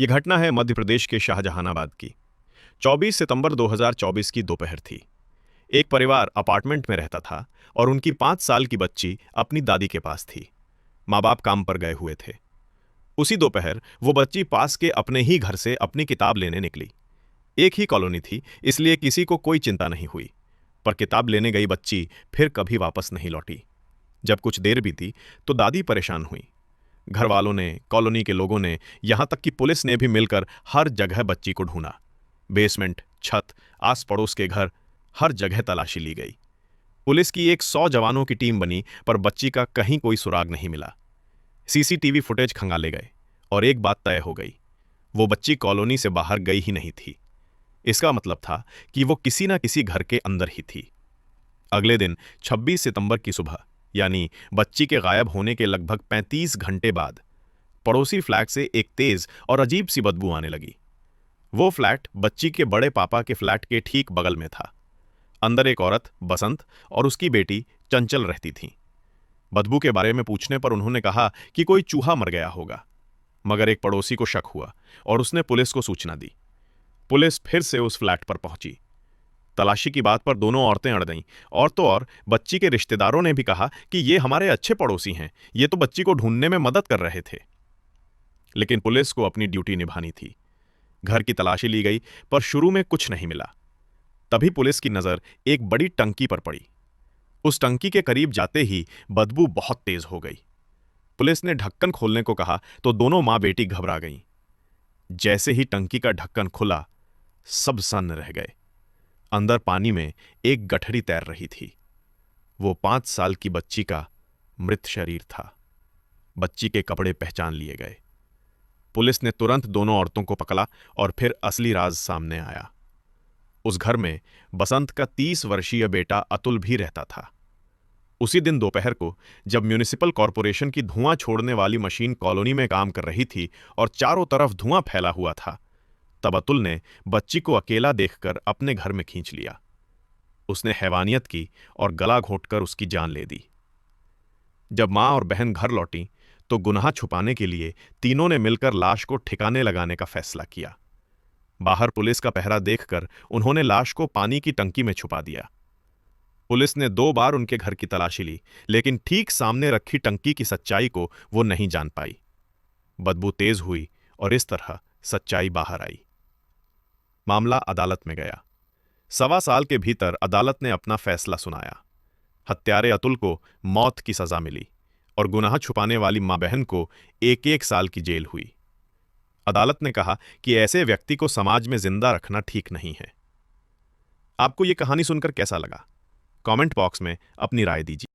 ये घटना है मध्य प्रदेश के शाहजहानाबाद की। 24 सितंबर 2024 की दोपहर थी। एक परिवार अपार्टमेंट में रहता था और उनकी 5 साल की बच्ची अपनी दादी के पास थी। माँ बाप काम पर गए हुए थे। उसी दोपहर वो बच्ची पास के अपने ही घर से अपनी किताब लेने निकली। एक ही कॉलोनी थी, इसलिए किसी को कोई चिंता नहीं हुई। पर किताब लेने गई बच्ची फिर कभी वापस नहीं लौटी। जब कुछ देर बीती तो दादी परेशान हुई। घर वालों ने, कॉलोनी के लोगों ने, यहां तक कि पुलिस ने भी मिलकर हर जगह बच्ची को ढूंढा। बेसमेंट, छत, आस पड़ोस के घर, हर जगह तलाशी ली गई। पुलिस की एक 100 जवानों की टीम बनी, पर बच्ची का कहीं कोई सुराग नहीं मिला। सीसीटीवी फुटेज खंगाले गए और एक बात तय हो गई, वो बच्ची कॉलोनी से बाहर गई ही नहीं थी। इसका मतलब था कि वो किसी ना किसी घर के अंदर ही थी। अगले दिन 26 सितंबर की सुबह, यानी बच्ची के गायब होने के लगभग 35 घंटे बाद, पड़ोसी फ्लैट से एक तेज और अजीब सी बदबू आने लगी। वो फ्लैट बच्ची के बड़े पापा के फ्लैट के ठीक बगल में था। अंदर एक औरत, बसंत, और उसकी बेटी चंचल रहती थीं। बदबू के बारे में पूछने पर उन्होंने कहा कि कोई चूहा मर गया होगा। मगर एक पड़ोसी को शक हुआ और उसने पुलिस को सूचना दी। पुलिस फिर से उस फ्लैट पर पहुंची। तलाशी की बात पर दोनों औरतें अड़ गईं। और तो और बच्ची के रिश्तेदारों ने भी कहा कि ये हमारे अच्छे पड़ोसी हैं, ये तो बच्ची को ढूंढने में मदद कर रहे थे। लेकिन पुलिस को अपनी ड्यूटी निभानी थी। घर की तलाशी ली गई, पर शुरू में कुछ नहीं मिला। तभी पुलिस की नजर एक बड़ी टंकी पर पड़ी। उस टंकी के करीब जाते ही बदबू बहुत तेज हो गई। पुलिस ने ढक्कन खोलने को कहा तो दोनों मां बेटी घबरा गईं। जैसे ही टंकी का ढक्कन खुला, सब सन्न रह गए। अंदर पानी में एक गठरी तैर रही थी। वो 5 साल की बच्ची का मृत शरीर था। बच्ची के कपड़े पहचान लिए गए। पुलिस ने तुरंत दोनों औरतों को पकड़ा और फिर असली राज सामने आया। उस घर में बसंत का 30 वर्षीय बेटा अतुल भी रहता था। उसी दिन दोपहर को, जब म्युनिसिपल कॉरपोरेशन की धुआं छोड़ने वाली मशीन कॉलोनी में काम कर रही थी और चारों तरफ धुआं फैला हुआ था, तब अतुल ने बच्ची को अकेला देखकर अपने घर में खींच लिया। उसने हैवानियत की और गला घोंटकर उसकी जान ले दी। जब मां और बहन घर लौटी तो गुनाह छुपाने के लिए तीनों ने मिलकर लाश को ठिकाने लगाने का फैसला किया। बाहर पुलिस का पहरा देखकर उन्होंने लाश को पानी की टंकी में छुपा दिया। पुलिस ने 2 बार उनके घर की तलाशी ली, लेकिन ठीक सामने रखी टंकी की सच्चाई को वो नहीं जान पाई। बदबू तेज हुई और इस तरह सच्चाई बाहर आई। मामला अदालत में गया। 1.25 साल के भीतर अदालत ने अपना फैसला सुनाया। हत्यारे अतुल को मौत की सजा मिली और गुनाह छुपाने वाली मां बहन को 1-1 साल की जेल हुई। अदालत ने कहा कि ऐसे व्यक्ति को समाज में जिंदा रखना ठीक नहीं है। आपको यह कहानी सुनकर कैसा लगा? कमेंट बॉक्स में अपनी राय दीजिए।